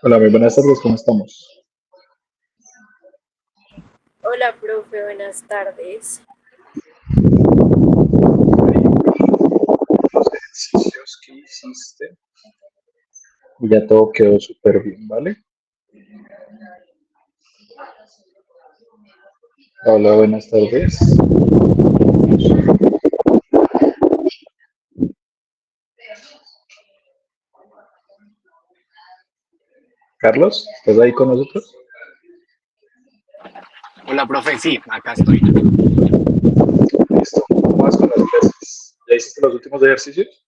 Hola, muy buenas tardes, ¿cómo estamos? Hola, profe, buenas tardes. Los ejercicios que hiciste, y ya todo quedó súper bien, ¿vale? Hola, buenas tardes. Carlos, ¿estás ahí con nosotros? Hola, profe, sí, acá estoy. Listo, ¿cómo vas con las clases? ¿Ya hiciste los últimos ejercicios?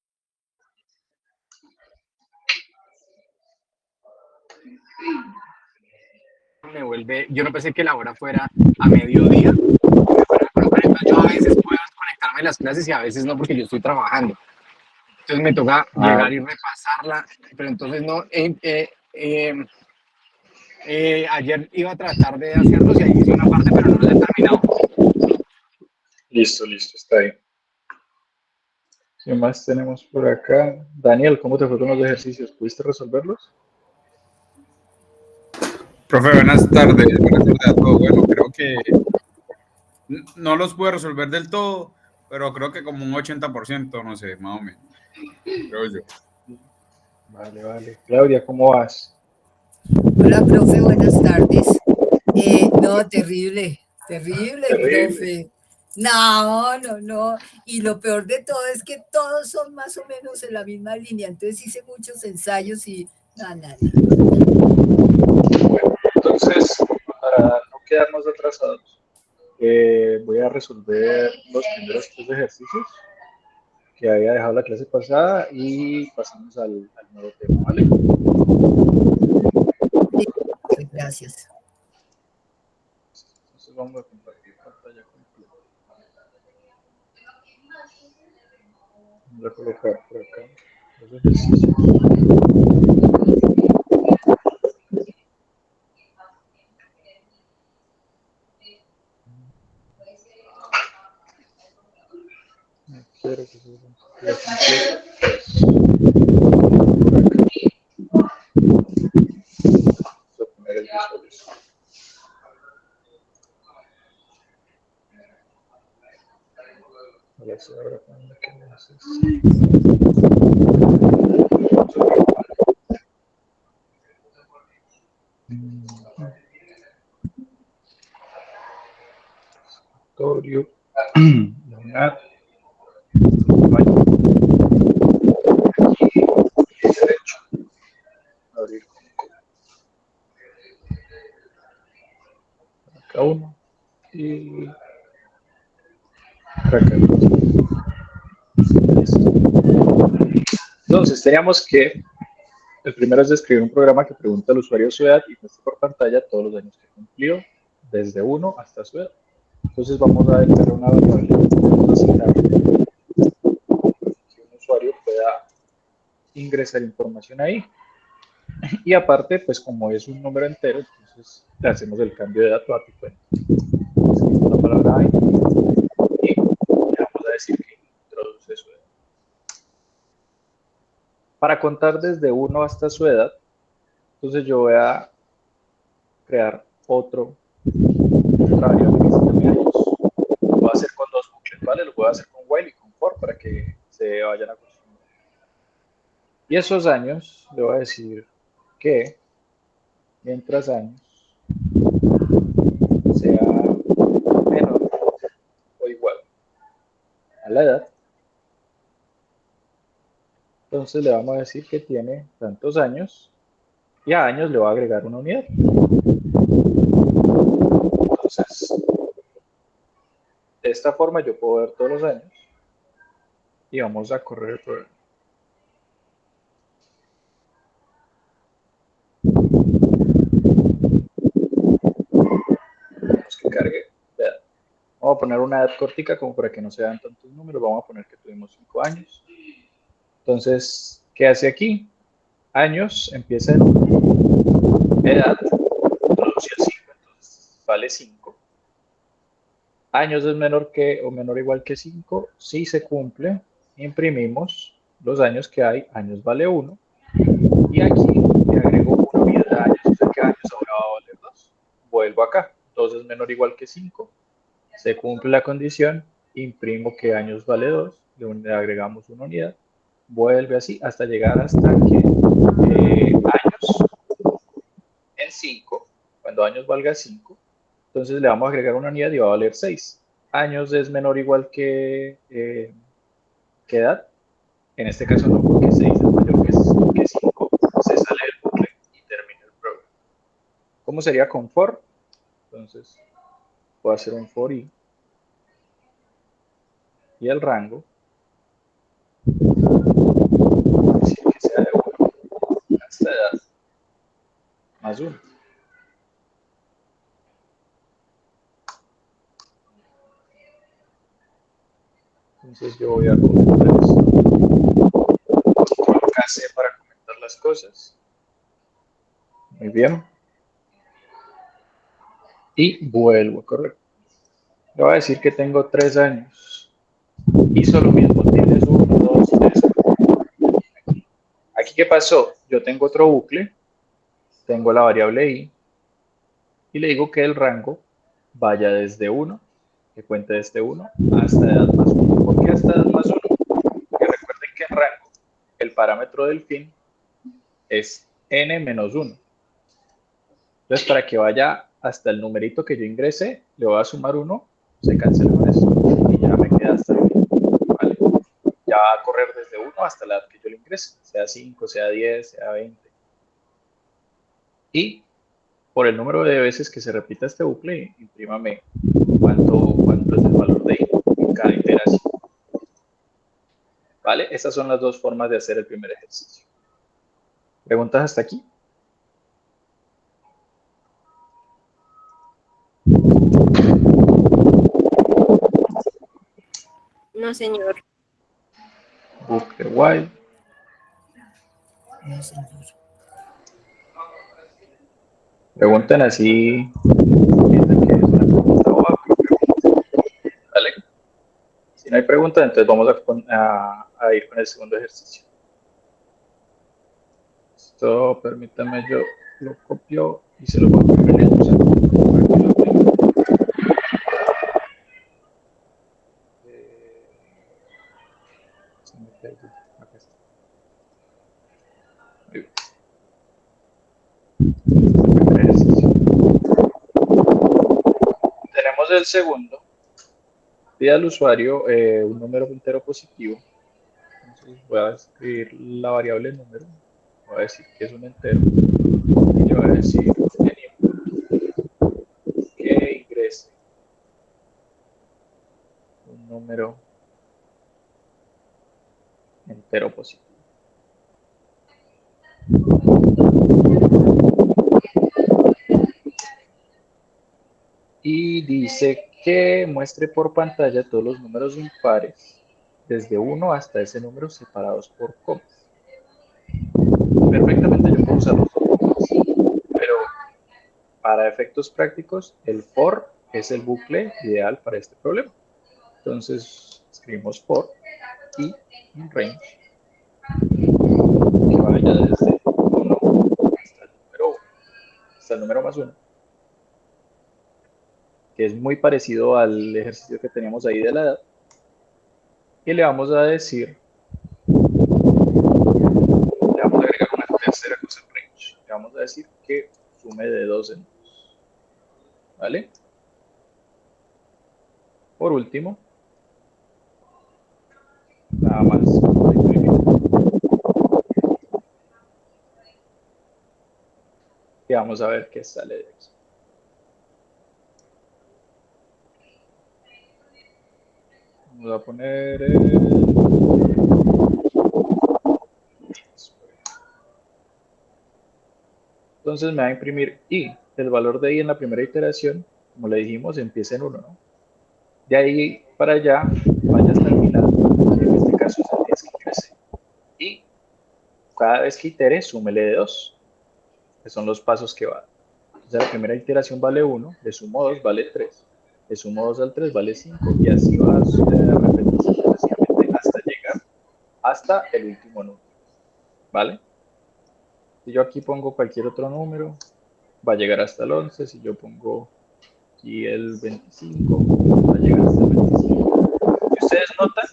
Yo no pensé que la hora fuera a mediodía, pero por ejemplo, yo a veces puedo conectarme a las clases y a veces no porque yo estoy trabajando. Entonces me toca Ah, llegar y repasarla, pero entonces no, ayer iba a tratar de hacerlos y ahí hice una parte, pero no los he terminado. listo, listo, está bien. ¿Qué más tenemos por acá? Daniel, ¿cómo te fue con los ejercicios? ¿Pudiste resolverlos? Profe, buenas tardes. Buenas tardes a todos. Bueno, creo que no los pude resolver del todo, pero creo que como un 80%, no sé, más o menos, creo yo. Vale, vale. Claudia, ¿cómo vas? Hola, profe, buenas tardes. No, terrible, terrible, Terrible. profe. No, no, no. Y lo peor de todo es que todos son más o menos en la misma línea. Entonces hice muchos ensayos y no, no, no. Entonces, para no quedarnos atrasados, voy a resolver los primeros tres ejercicios que había dejado la clase pasada y pasamos al nuevo tema, ¿vale? Sí, profe, gracias. Entonces vamos a compartir pantalla completa. Vamos a colocar por acá los ejercicios. No quiero que se vea completo. Por acá. Vamos a poner el visualizador. Ahora sí, ahora cuando que me haces. Escritorio, la UNAD, y derecho. Abrir con acá uno y acá. Entonces, teníamos que el primero es describir un programa que pregunta al usuario su edad y muestra por pantalla todos los años que cumplió, desde uno hasta su edad. Entonces vamos a declarar una variable, vamos a asignar que un usuario pueda ingresar información ahí. Y aparte, pues como es un número entero, entonces le hacemos el cambio de dato a tu cuenta. Escribimos la palabra ahí y le vamos a decir que introduce su edad. Para contar desde uno hasta su edad, entonces yo voy a crear otra variable que se llame años. Lo voy a hacer con dos bucles, ¿vale? Lo voy a hacer con while y con for para que se vayan acostumbrando. Y esos años le voy a decir que mientras años sea menor o igual a la edad, entonces le vamos a decir que tiene tantos años y a años le voy a agregar una unidad. Entonces, de esta forma yo puedo ver todos los años y vamos a correr el programa. Vamos que cargue. Vamos a poner una edad cortica como para que no se vean tantos números. Vamos a poner que tuvimos 5 años. Entonces, ¿qué hace aquí? Años empieza en 1. Edad introduce el 5, entonces vale 5. Años es menor que o menor o igual que 5. Si se cumple, imprimimos los años que hay. Años vale 1. Y aquí le agrego años ahora va a valer 2. Vuelvo acá. 2 es menor o igual que 5. Se cumple la condición. Imprimo que años vale 2. Le agregamos una unidad. Vuelve así hasta llegar hasta que años en 5. Cuando años valga 5. Entonces le vamos a agregar una unidad y va a valer 6. Años es menor o igual que edad. En este caso no, porque 6 es mayor que 5. Se sale del bucle y termina el programa. ¿Cómo sería con for? Entonces, puedo hacer un for y el rango, decir que sea de 1 hasta edad más 1. Entonces yo voy a comentar esto. Coloca C para comentar las cosas. Muy bien. Y vuelvo a correr. Le voy a decir que tengo 3 años. Hizo lo mismo. Tienes 1, 2, 3. Aquí, ¿qué pasó? Yo tengo otro bucle. Tengo la variable i. Y le digo que el rango vaya desde 1, que cuente desde 1 hasta edad más 1. ¿Por qué hasta edad más 1? Porque recuerden que en rango el parámetro del fin es n menos 1. Entonces, para que vaya hasta el numerito que yo ingresé, le voy a sumar 1, se cancela con eso y ya me queda hasta el fin. ¿Vale? Ya va a correr desde 1 hasta la edad que yo le ingrese, sea 5, sea 10, sea 20. Y por el número de veces que se repita este bucle, imprímame cuánto es el valor de i en cada iteración. ¿Vale? Estas son las dos formas de hacer el primer ejercicio. ¿Preguntas hasta aquí? No, señor. Bucle while. No, señor. Pregunten así. Piensan que es una pregunta boba, pero pregunten. ¿Vale? Si no hay preguntas, entonces vamos a ir con el segundo ejercicio. Esto, permítame, yo lo copio y se lo voy a poner en el chat. Aquí lo tengo. Se me perdió. Acá está. Muy bien. Este es el primer ejercicio. Tenemos el segundo. Pide al usuario un número entero positivo. Entonces voy a escribir la variable número. Voy a decir que es un entero. Y le voy a decir en input que ingrese un número entero positivo. Y dice que muestre por pantalla todos los números impares desde 1 hasta ese número separados por comas. Perfectamente yo puedo usar los dos bucles, pero para efectos prácticos el for es el bucle ideal para este problema. Entonces escribimos for y un range que vaya desde 1 hasta el número más 1, que es muy parecido al ejercicio que teníamos ahí de la edad. Y le vamos a decir, le vamos a agregar una tercera cosa en range. Le vamos a decir que sume de 2 en 2. ¿Vale? Por último, nada más. Y vamos a ver qué sale de eso. Vamos a poner Entonces me va a imprimir i. El valor de i en la primera iteración, como le dijimos, empieza en 1, ¿no? De ahí para allá, vaya hasta el final, que en este caso es el 10 que ingrese. Y cada vez que itere, súmele de 2, que son los pasos que va. Entonces la primera iteración vale 1, le sumo 2, vale 3. Le sumo 2 al 3, vale 5, y así va a repetir sucesivamente hasta llegar hasta el último número. ¿Vale? Si yo aquí pongo cualquier otro número, va a llegar hasta el 11. Si yo pongo aquí el 25, va a llegar hasta el 25. Si ustedes notan,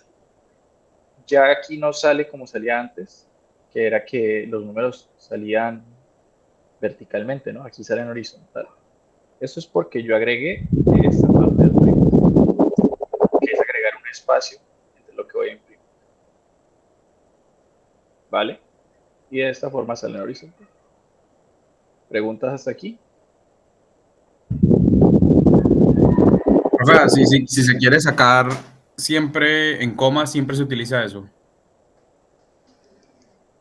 ya aquí no sale como salía antes, que era que los números salían verticalmente, ¿no? Aquí salen horizontal. Eso es porque yo agregué esta parte del print, que es agregar un espacio entre lo que voy a imprimir. ¿Vale? Y de esta forma salen horizontal. ¿Preguntas hasta aquí? Profe, si se quiere sacar siempre en coma, siempre se utiliza eso.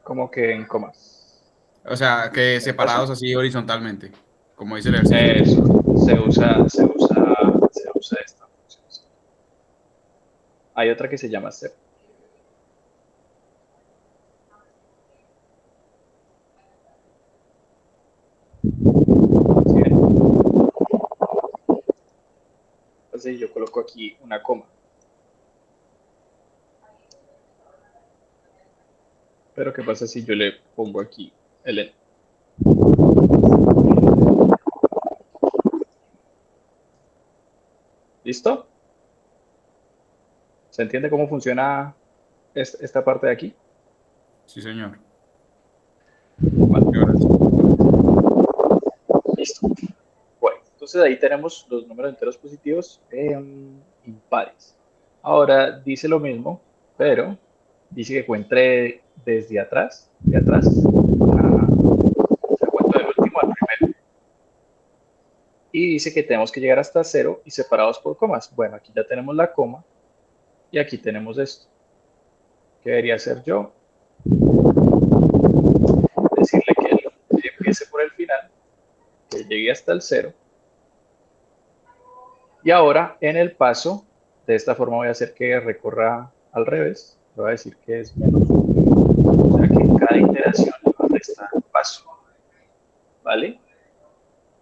Como que en comas. O sea, que ¿En separados espacio? así horizontalmente, como dice el ejercicio. Eso, se usa esta función. Sí. Hay otra que se llama step. ¿Sí ven? Entonces yo coloco aquí una coma. Pero ¿qué pasa si yo le pongo aquí el N? ¿Listo? ¿Se entiende cómo funciona esta parte de aquí? Sí, señor. Vale. Gracias. Listo. Bueno, entonces ahí tenemos los números enteros positivos impares. Ahora dice lo mismo, pero dice que cuente desde atrás, de atrás, o sea, cuento del último al primero. Y dice que tenemos que llegar hasta 0 y separados por comas. Bueno, aquí ya tenemos la coma y aquí tenemos esto. ¿Qué debería hacer yo? Decirle que empiece por el final, que llegue hasta el 0. Y ahora en el paso, de esta forma voy a hacer que recorra al revés. Le voy a decir que es menos 1. O sea que en cada iteración le va a restar un paso. ¿Vale?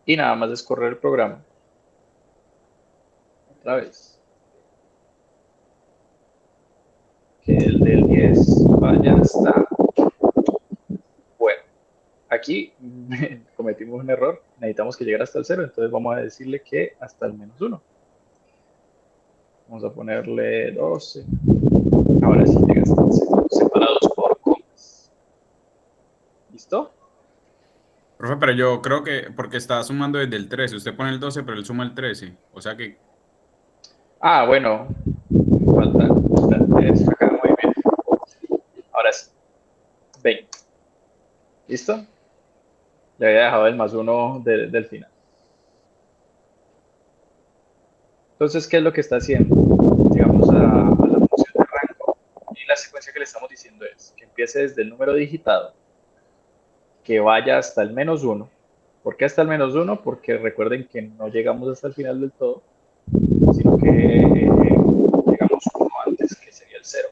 Y nada más es correr el programa. Otra vez. Que el del 10 vaya hasta... Bueno, aquí cometimos un error. Necesitamos que llegara hasta el 0. Entonces vamos a decirle que hasta el menos 1. Vamos a ponerle 12. Ahora sí llega hasta el 0. Separados por comas. ¿Listo? Profe, pero yo creo que, porque está sumando desde el 13, usted pone el 12, pero él suma el 13. O sea que, Ah, bueno. Falta. Eso acá muy bien. Ahora sí. 20. ¿Listo? Le había dejado el más 1 del final. Entonces, ¿qué es lo que está haciendo? Llegamos a la función de rango y la secuencia que le estamos diciendo es que empiece desde el número digitado, que vaya hasta el menos 1. ¿Por qué hasta el menos 1? Porque recuerden que no llegamos hasta el final del todo, sino que llegamos uno antes, que sería el 0.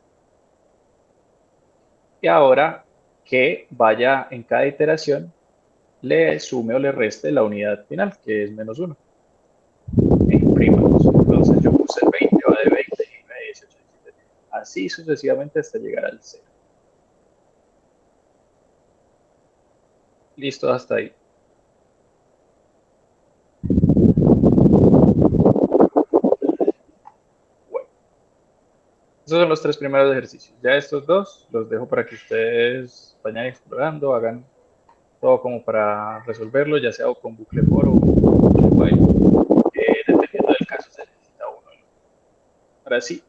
Y ahora que vaya en cada iteración, le sume o le reste la unidad final, que es menos 1. Imprimamos. Entonces yo puse el 20, va de 20, 19, 18, 17. Así sucesivamente hasta llegar al 0. Listo hasta ahí. Bueno, esos son los 3 primeros ejercicios. Ya estos 2 los dejo para que ustedes vayan explorando, hagan todo como para resolverlo, ya sea o con bucle for o bucle while. Dependiendo del caso se necesita uno. Ahora sí,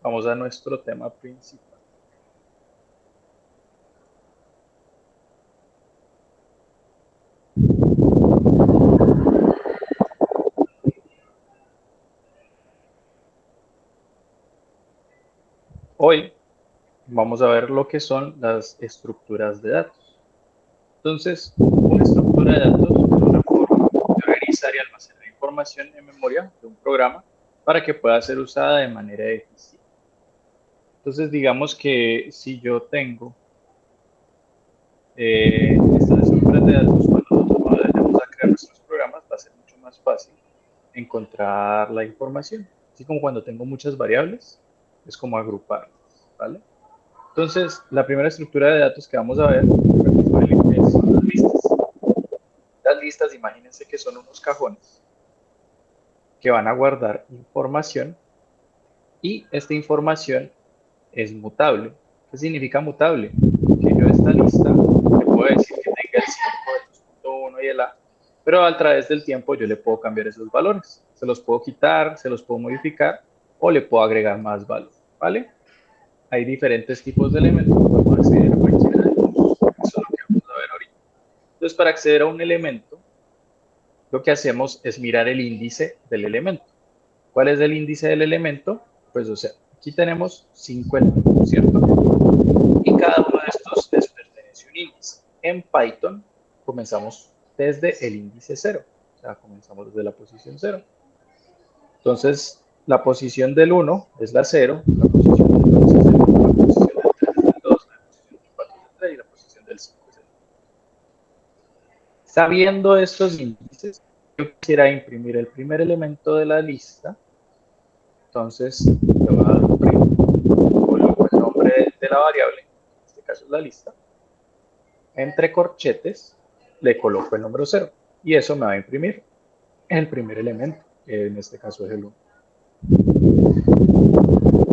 vamos a nuestro tema principal. Hoy vamos a ver lo que son las estructuras de datos. Entonces, una estructura de datos es una forma de organizar y almacenar información en memoria de un programa para que pueda ser usada de manera eficiente. Entonces, digamos que si yo tengo estas estructuras de datos, cuando nosotros vayamos a crear nuestros programas, va a ser mucho más fácil encontrar la información. Así como cuando tengo muchas variables, es como agruparlas, ¿vale? Entonces, la primera estructura de datos que vamos a ver son las listas. Las listas listas, imagínense que son unos cajones que van a guardar información y esta información es mutable. ¿Qué significa mutable? Que yo esta lista le puedo decir que tenga el 5, el 2.1 y el A, pero a través del tiempo yo le puedo cambiar esos valores. Se los puedo quitar, se los puedo modificar o le puedo agregar más valor, ¿vale? Hay diferentes tipos de elementos, podemos acceder a cualquiera de ellos. Eso es lo que vamos a ver ahorita. Entonces, para acceder a un elemento, lo que hacemos es mirar el índice del elemento. ¿Cuál es el índice del elemento? Pues, o sea, aquí tenemos 5 elementos, ¿cierto? Y cada uno de estos les pertenece un índice. En Python comenzamos desde el índice 0. O sea, comenzamos desde la posición 0. Entonces, la posición del 1 es la 0, la posición del 2 es el 1, la posición del 3 es el 2, la posición del 4 es el 3 y la posición del 5 es el 1. Sabiendo estos índices, yo quisiera imprimir el primer elemento de la lista. Entonces, le voy a dar un print, coloco el nombre de la variable, en este caso es la lista. Entre corchetes, le coloco el número 0 y eso me va a imprimir el primer elemento, que en este caso es el 1.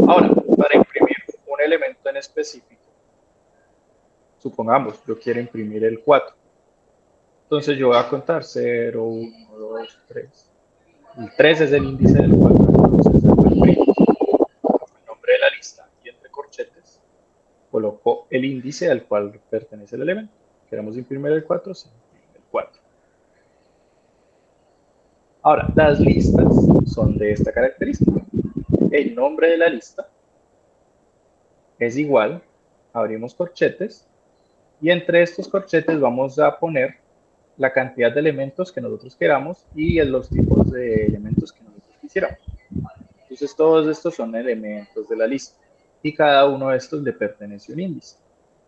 Ahora, para imprimir un elemento en específico, supongamos, yo quiero imprimir el 4. Entonces yo voy a contar 0, 1, 2, 3. El 3 es el índice del 4. Entonces el nombre de la lista y entre corchetes coloco el índice al cual pertenece el elemento. Queremos imprimir el 4, se imprime el 4. Ahora, las listas son de esta característica. El nombre de la lista es igual, abrimos corchetes, y entre estos corchetes vamos a poner la cantidad de elementos que nosotros queramos y los tipos de elementos que nosotros quisiéramos. Entonces todos estos son elementos de la lista y cada uno de estos le pertenece un índice.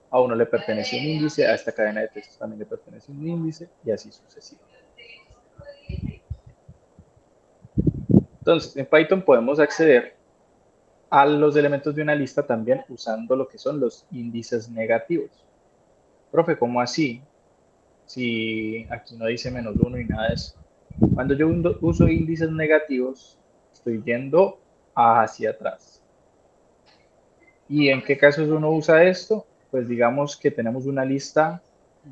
A uno le pertenece un índice, a esta cadena de textos también le pertenece un índice y así sucesivamente. Entonces en Python podemos acceder a los elementos de una lista también usando lo que son los índices negativos. Profe, ¿cómo así? Si aquí no dice -1 y nada de eso. Cuando yo uso índices negativos, estoy yendo hacia atrás. ¿Y en qué casos uno usa esto? Pues digamos que tenemos una lista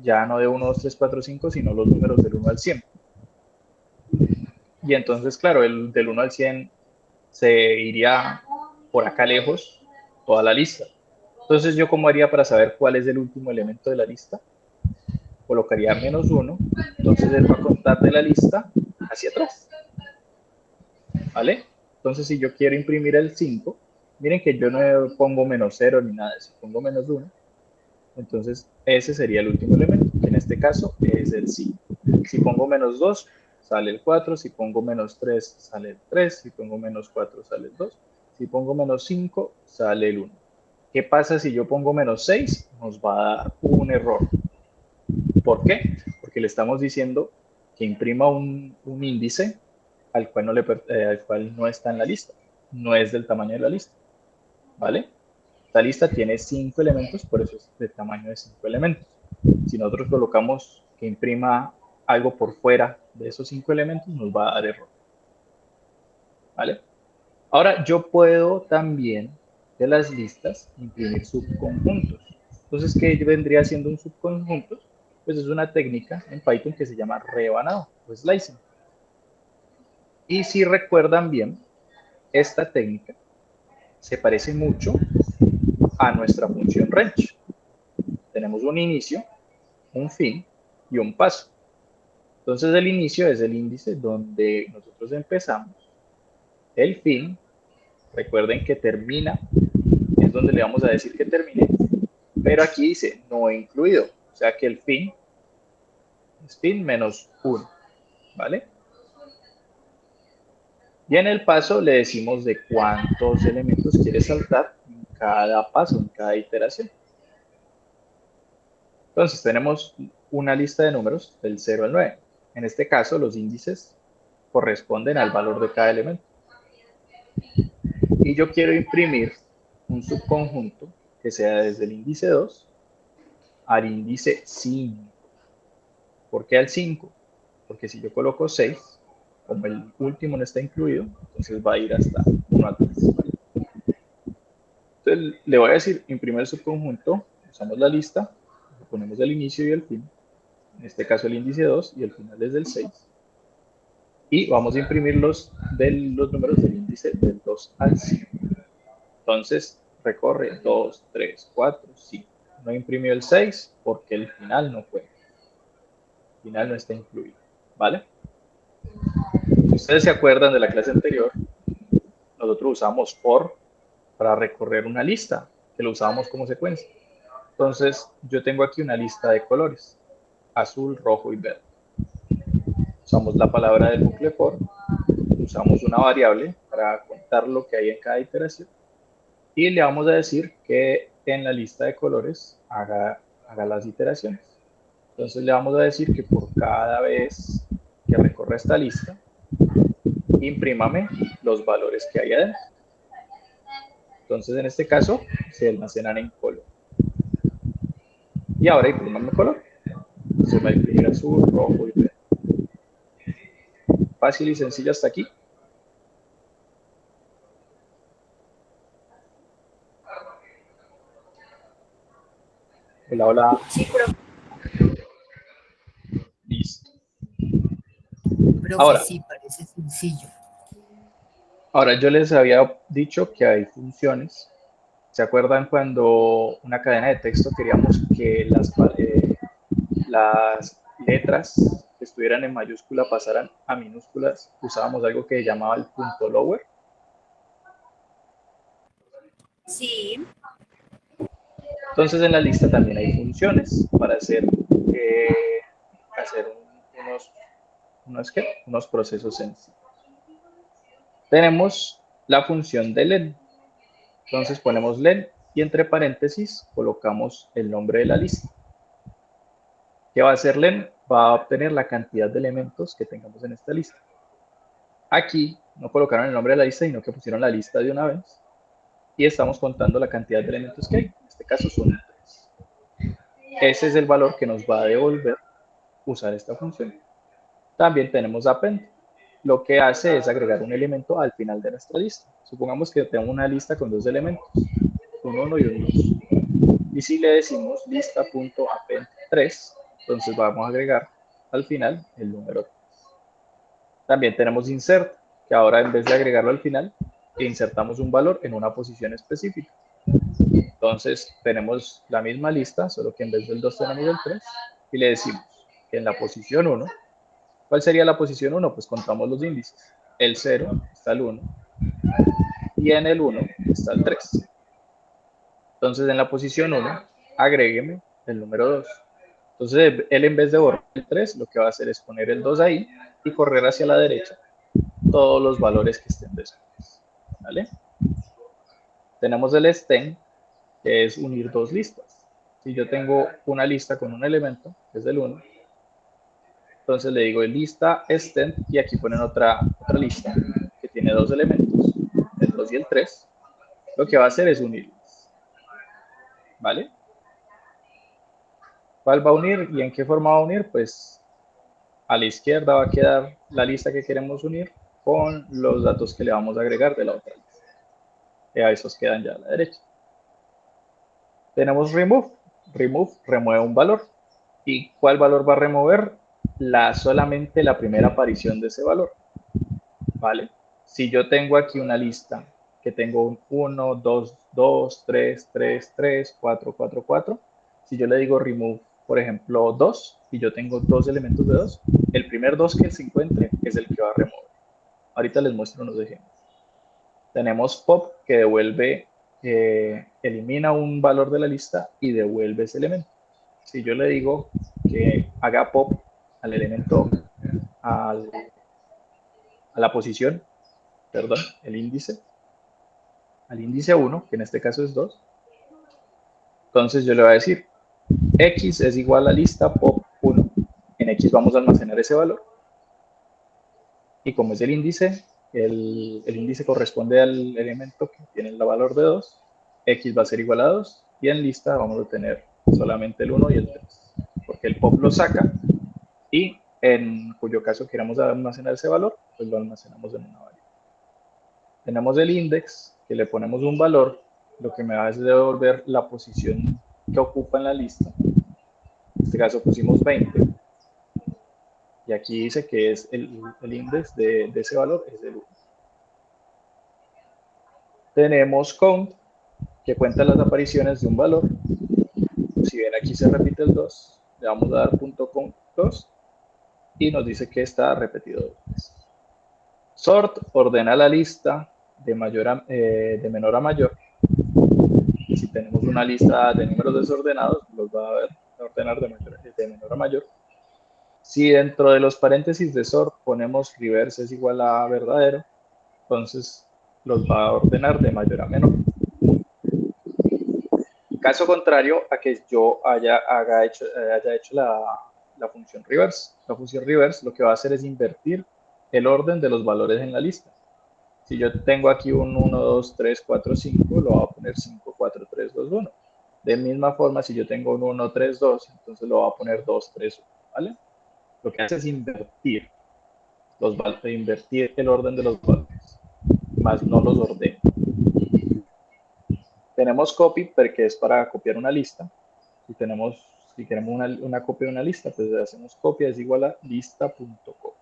ya no de 1, 2, 3, 4, 5, sino los números del 1 al 100. Y entonces, claro, el del 1 al 100 se iría por acá lejos toda la lista. Entonces, ¿yo cómo haría para saber cuál es el último elemento de la lista? Colocaría -1, entonces él va a contar de la lista hacia atrás. ¿Vale? Entonces, si yo quiero imprimir el 5, miren que yo no pongo -0 ni nada de eso, pongo -1. Entonces, ese sería el último elemento, que en este caso es el 5. Si pongo -2, sale el 4. Si pongo -3, sale el 3. Si pongo -4, sale el 2. Si pongo -5, sale el 1. ¿Qué pasa si yo pongo -6? Nos va a dar un error. ¿Por qué? Porque le estamos diciendo que imprima un índice al cual no está en la lista. No es del tamaño de la lista. ¿Vale? Esta lista tiene 5 elementos, por eso es del tamaño de 5 elementos. Si nosotros colocamos que imprima algo por fuera de esos 5 elementos, nos va a dar error. ¿Vale? Ahora, yo puedo también de las listas imprimir subconjuntos. Entonces, ¿qué vendría siendo un subconjunto? Pues es una técnica en Python que se llama rebanado o slicing. Y si recuerdan bien, esta técnica se parece mucho a nuestra función range. Tenemos un inicio, un fin y un paso. Entonces el inicio es el índice donde nosotros empezamos. El fin, recuerden que termina, es donde le vamos a decir que termine, pero aquí dice no incluido, o sea que el fin es fin menos 1, ¿vale? Y en el paso le decimos de cuántos elementos quiere saltar en cada paso, en cada iteración. Entonces tenemos una lista de números del 0 al 9. En este caso los índices corresponden al valor de cada elemento. Y yo quiero imprimir un subconjunto que sea desde el índice 2 al índice 5. ¿Por qué al 5? porque si yo coloco 6, como el último no está incluido, entonces va a ir hasta 1 a 3. Entonces le voy a decir imprimir el subconjunto, usamos la lista, ponemos el inicio y el fin, en este caso el índice 2 y el final es del 6. Y vamos a imprimir los números del índice del 2 al 5. Entonces recorre 2, 3, 4, 5. No imprimió el 6 porque el final no fue. El final no está incluido, ¿vale? Si ustedes se acuerdan de la clase anterior, nosotros usamos for para recorrer una lista, que lo usábamos como secuencia. Entonces, yo tengo aquí una lista de colores, azul, rojo y verde. Usamos la palabra del bucle for, usamos una variable para contar lo que hay en cada iteración, y le vamos a decir que en la lista de colores haga las iteraciones. Entonces le vamos a decir que por cada vez que recorra esta lista, imprímame los valores que hay adentro. Entonces en este caso se almacenan en color. Y ahora imprímame color. Se va a imprimir azul, rojo y verde. Fácil y sencillo hasta aquí. Hola, hola. Sí, profe. Listo. Profe, Ahora. sí, parece sencillo. Ahora, yo les había dicho que hay funciones. ¿Se acuerdan cuando una cadena de texto queríamos que las letras que estuvieran en mayúscula pasaran a minúsculas? Usábamos algo que llamaba el punto lower. Sí. Entonces en la lista también hay funciones para hacer unos procesos sencillos. Tenemos la función de len. Entonces ponemos len y entre paréntesis colocamos el nombre de la lista. ¿Qué va a hacer len? Va a obtener la cantidad de elementos que tengamos en esta lista. Aquí no colocaron el nombre de la lista, sino que pusieron la lista de una vez. Y estamos contando la cantidad de elementos que hay. En este caso son 3. Ese es el valor que nos va a devolver usar esta función. También tenemos append. Lo que hace es agregar un elemento al final de nuestra lista. Supongamos que tengo una lista con 2 elementos, un 1 y un 2. Y si le decimos lista.append3, entonces vamos a agregar al final el número 3. También tenemos insert, que ahora en vez de agregarlo al final, insertamos un valor en una posición específica. Entonces tenemos la misma lista, solo que en vez del 2 tenemos el 3, y le decimos que en la posición 1, ¿cuál sería la posición 1? Pues contamos los índices. El 0 está el 1, y en el 1 está el 3. Entonces en la posición 1, agrégueme el número 2. Entonces él en vez de borrar el 3, lo que va a hacer es poner el 2 ahí y correr hacia la derecha todos los valores que estén después. ¿Vale? Tenemos el extend, que es unir dos listas. Si yo tengo una lista con un elemento, que es el 1, entonces le digo lista extend y aquí ponen otra lista que tiene 2 elementos, el 2 y el 3. Lo que va a hacer es unirlos. ¿Vale? ¿Cuál va a unir y en qué forma va a unir? Pues a la izquierda va a quedar la lista que queremos unir con los datos que le vamos a agregar de la otra lista. Y a esos quedan ya a la derecha. Tenemos remove. Remove remueve un valor. ¿Y cuál valor va a remover? Solamente la primera aparición de ese valor. ¿Vale? Si yo tengo aquí una lista que tengo un 1, 2, 2, 3, 3, 3, 4, 4, 4. Si yo le digo remove, por ejemplo, 2, y yo tengo 2 elementos de 2, el primer 2 que se encuentre es el que va a remover. Ahorita les muestro unos ejemplos. Tenemos pop, que devuelve, elimina un valor de la lista y devuelve ese elemento. Si yo le digo que haga pop al elemento, a la posición, perdón, el índice, al índice 1, que en este caso es 2, entonces yo le voy a decir x es igual a lista pop 1. En x vamos a almacenar ese valor. Y como es el índice corresponde al elemento que tiene el valor de 2, x va a ser igual a 2, y en lista vamos a tener solamente el 1 y el 3, porque el pop lo saca y en cuyo caso queramos almacenar ese valor, pues lo almacenamos en una variable. Tenemos el index, que le ponemos un valor, lo que me va a es devolver la posición que ocupa en la lista. En este caso pusimos 20. Y aquí dice que es el index de ese valor, es el 1. Tenemos count, que cuenta las apariciones de un valor. Si ven, aquí se repite el 2, le vamos a dar .count 2 y nos dice que está repetido 2 veces. Sort ordena la lista de de menor a mayor. Si tenemos una lista de números desordenados, los va a ordenar de menor a mayor. Si dentro de los paréntesis de sort ponemos reverse es igual a verdadero, entonces los va a ordenar de mayor a menor. Caso contrario a que yo haya hecho la función reverse. La función reverse lo que va a hacer es invertir el orden de los valores en la lista. Si yo tengo aquí un 1, 2, 3, 4, 5, lo voy a poner 5, 4, 3, 2, 1. De misma forma, si yo tengo un 1, 3, 2, entonces lo voy a poner 2, 3, 1, ¿vale? Lo que hace es invertir el orden de los valores, más no los ordeno. Tenemos copy, porque es para copiar una lista. Si queremos una copia de una lista, pues hacemos copia es igual a lista.copy.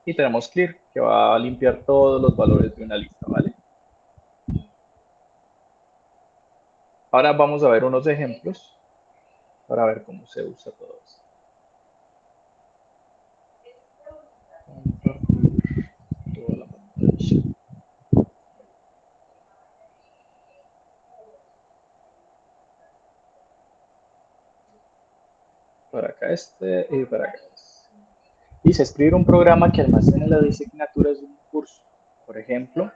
Y tenemos clear, que va a limpiar todos los valores de una lista, ¿vale? Ahora vamos a ver unos ejemplos para ver cómo se usa todo esto. Compartir toda la pantalla. Para acá este y para acá este. Dice, escribir un programa que almacene las asignaturas de un curso. Por ejemplo,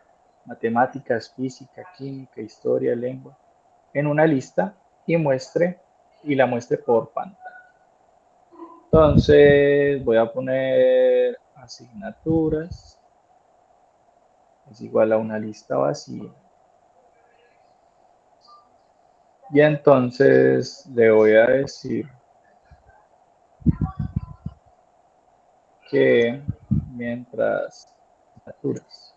matemáticas, física, química, historia, lengua, en una lista y la muestre por pantalla. Entonces voy a poner asignaturas es igual a una lista vacía. Y entonces le voy a decir que mientras asignaturas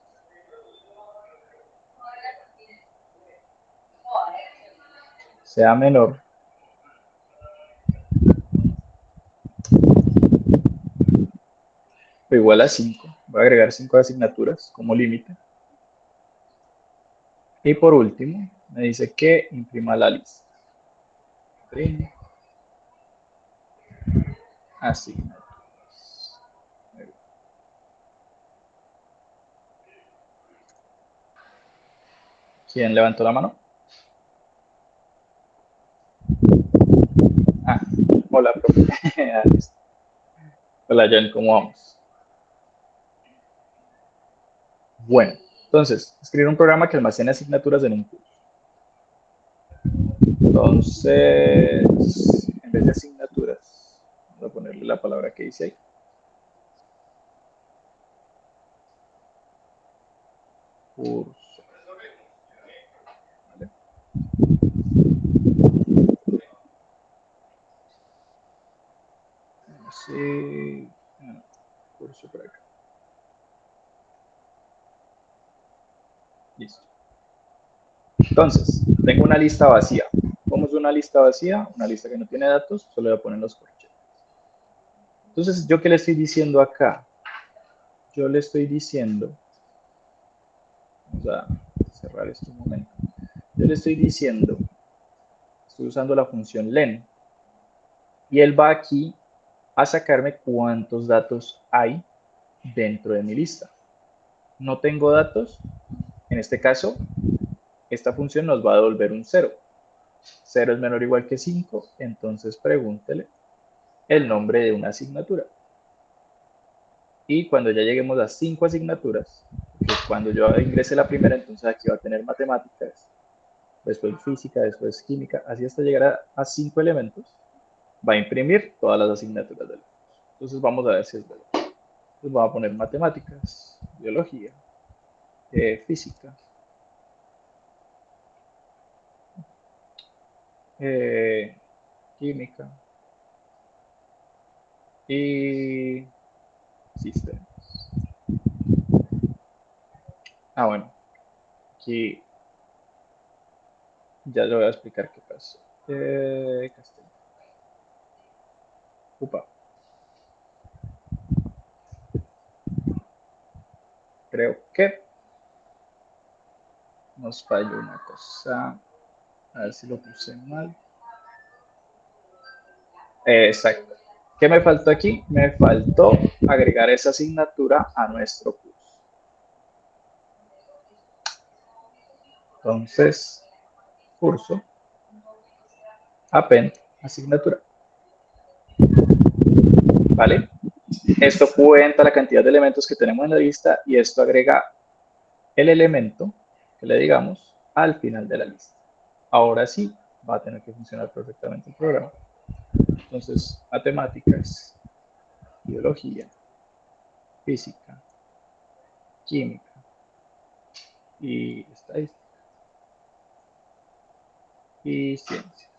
sea menor o igual a 5, voy a agregar 5 asignaturas como límite. Y por último, me dice que imprima la lista. Imprime asignaturas. ¿Quién levantó la mano? Ah, hola, profe. Hola, Jan, ¿cómo vamos? Bueno, entonces, escribir un programa que almacene asignaturas en un curso. Entonces, en vez de asignaturas, voy a ponerle la palabra que dice ahí. Curso. ¿Vale? Así, curso por acá. Listo. Entonces, tengo una lista vacía. ¿Cómo es una lista vacía? Una lista que no tiene datos, solo voy a poner los corchetes. Entonces, ¿yo qué le estoy diciendo acá? Yo le estoy diciendo, vamos a cerrar este momento. Yo le estoy diciendo, estoy usando la función len, y él va aquí a sacarme cuántos datos hay dentro de mi lista. No tengo datos, en este caso, esta función nos va a devolver un 0. 0 es menor o igual que 5, entonces pregúntele el nombre de una asignatura. Y cuando ya lleguemos a 5 asignaturas, que cuando yo ingrese la primera, entonces aquí va a tener matemáticas, después física, después química, así hasta llegar a 5 elementos, va a imprimir todas las asignaturas del curso. Entonces vamos a ver si es verdad. Entonces vamos a poner matemáticas, biología, física, química y sistemas. Ah, bueno, aquí ya le voy a explicar qué pasó. Castellano. Upa. Creo que nos falló una cosa. A ver si lo puse mal. Exacto. ¿Qué me faltó aquí? Me faltó agregar esa asignatura a nuestro curso. Entonces, curso, append, asignatura. ¿Vale? Esto cuenta la cantidad de elementos que tenemos en la lista y esto agrega el elemento que le digamos al final de la lista. Ahora sí va a tener que funcionar perfectamente el programa. Entonces, matemáticas, biología, física, química y estadística y ciencias.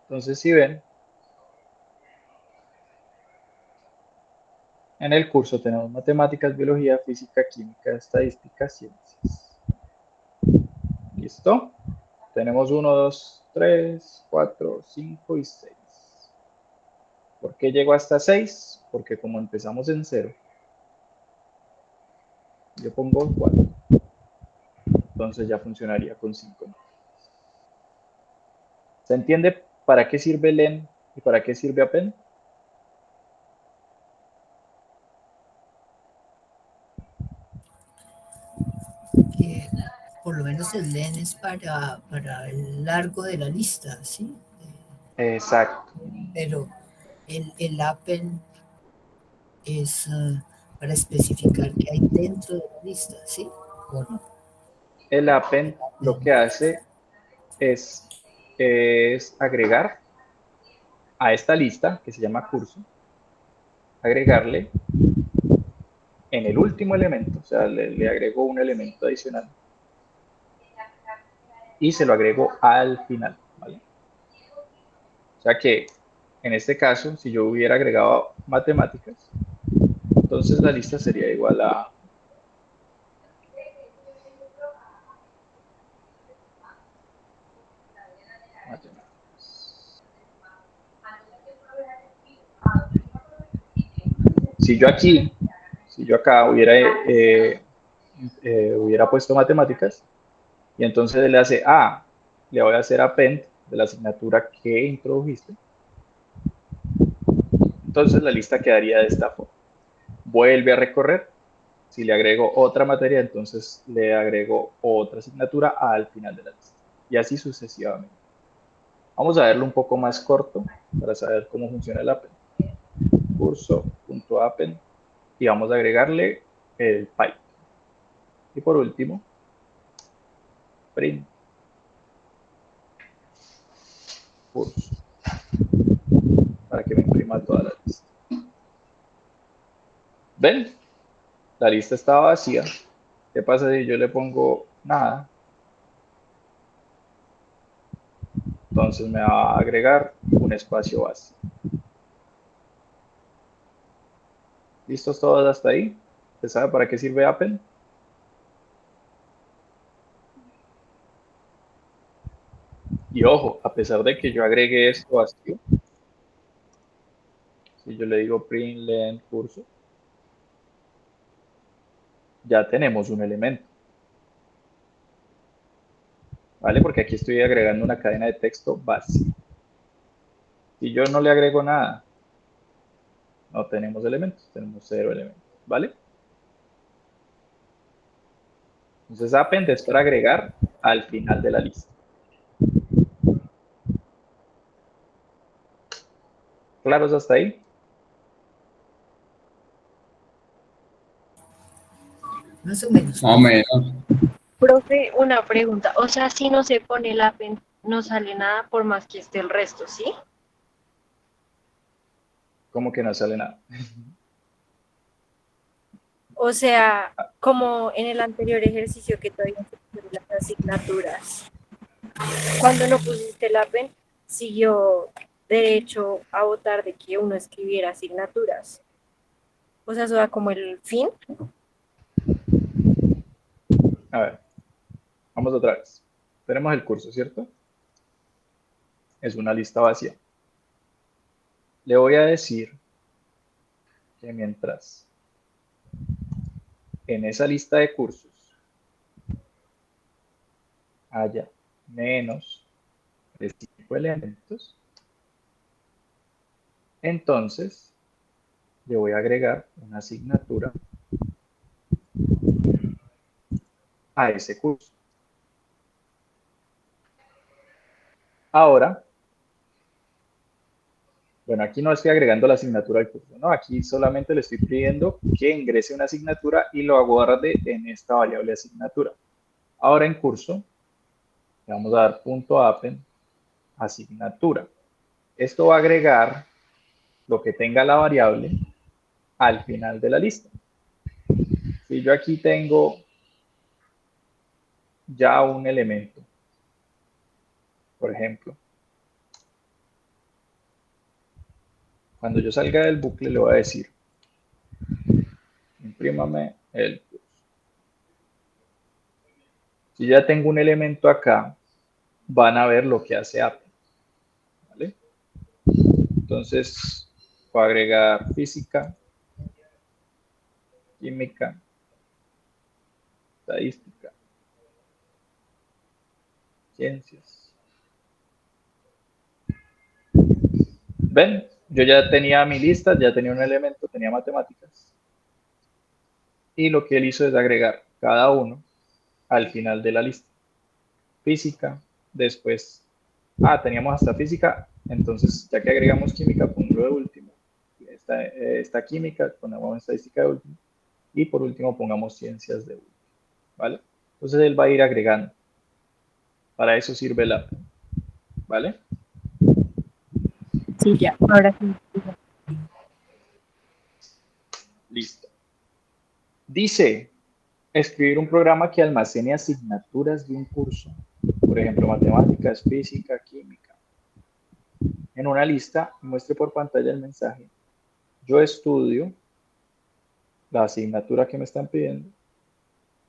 Entonces, si ven, en el curso tenemos matemáticas, biología, física, química, estadística, ciencias. ¿Listo? Tenemos 1, 2, 3, 4, 5 y 6. ¿Por qué llego hasta 6? Porque como empezamos en 0, yo pongo 4. Entonces ya funcionaría con 5. ¿Se entiende para qué sirve len y para qué sirve append? Que por lo menos el len es para el largo de la lista, ¿sí? Exacto. Pero el append es para especificar qué hay dentro de la lista, ¿sí? ¿O no? El append lo que hace es agregar a esta lista que se llama curso, agregarle en el último elemento, o sea, le agrego un elemento adicional y se lo agrego al final, ¿vale? O sea que en este caso, si yo hubiera agregado matemáticas, entonces la lista sería igual a matemáticas. Si yo acá hubiera puesto matemáticas y entonces le hace le voy a hacer append de la asignatura que introdujiste, entonces la lista quedaría de esta forma. Vuelve a recorrer. Si le agrego otra materia, entonces le agrego otra asignatura al final de la lista. Y así sucesivamente. Vamos a verlo un poco más corto para saber cómo funciona el append. Curso.append y vamos a agregarle el Python. Y por último, print curso para que me imprima toda la lista. ¿Ven? La lista está vacía. ¿Qué pasa si yo le pongo nada? Entonces me va a agregar un espacio vacío. ¿Listos todos hasta ahí? ¿Se sabe para qué sirve append? Y ojo, a pesar de que yo agregue esto vacío, si yo le digo print len curso, ya tenemos un elemento. ¿Vale? Porque aquí estoy agregando una cadena de texto vacía. Si yo no le agrego nada, no tenemos elementos, tenemos 0 elementos. ¿Vale? Entonces append es para agregar al final de la lista. ¿Claros hasta ahí? Más o menos. Más o menos. Profe, una pregunta. O sea, si no se pone el append, no sale nada por más que esté el resto, ¿sí? ¿Cómo que no sale nada? O sea, como en el anterior ejercicio que todavía sobre las asignaturas. Cuando no pusiste el append, siguió derecho a votar de que uno escribiera asignaturas. O sea, eso da como el fin. A ver, vamos otra vez. Tenemos el curso, ¿cierto? Es una lista vacía. Le voy a decir que mientras en esa lista de cursos haya menos de 5 elementos, entonces le voy a agregar una asignatura a ese curso. Ahora, bueno, aquí no estoy agregando la asignatura al curso, ¿no? Aquí solamente le estoy pidiendo que ingrese una asignatura y lo aguarde en esta variable asignatura. Ahora en curso, le vamos a dar punto append asignatura. Esto va a agregar lo que tenga la variable al final de la lista. Si yo aquí tengo ya un elemento, por ejemplo, cuando yo salga del bucle le voy a decir, imprímame el curso. Si ya tengo un elemento acá, van a ver lo que hace append, ¿vale? Entonces, voy a agregar física, química, estadística, ciencias. ¿Ven? Yo ya tenía mi lista, ya tenía un elemento, tenía matemáticas. Y lo que él hizo es agregar cada uno al final de la lista. Física, después, teníamos hasta física, entonces ya que agregamos química, pongo de último. Esta química, ponemos estadística de último. Y por último pongamos ciencias de último, ¿vale? Entonces él va a ir agregando. Para eso sirve el append, ¿vale? Sí, ya, ahora sí. Listo. Dice, escribir un programa que almacene asignaturas de un curso, por ejemplo, matemáticas, física, química, en una lista y muestre por pantalla el mensaje. Yo estudio la asignatura que me están pidiendo,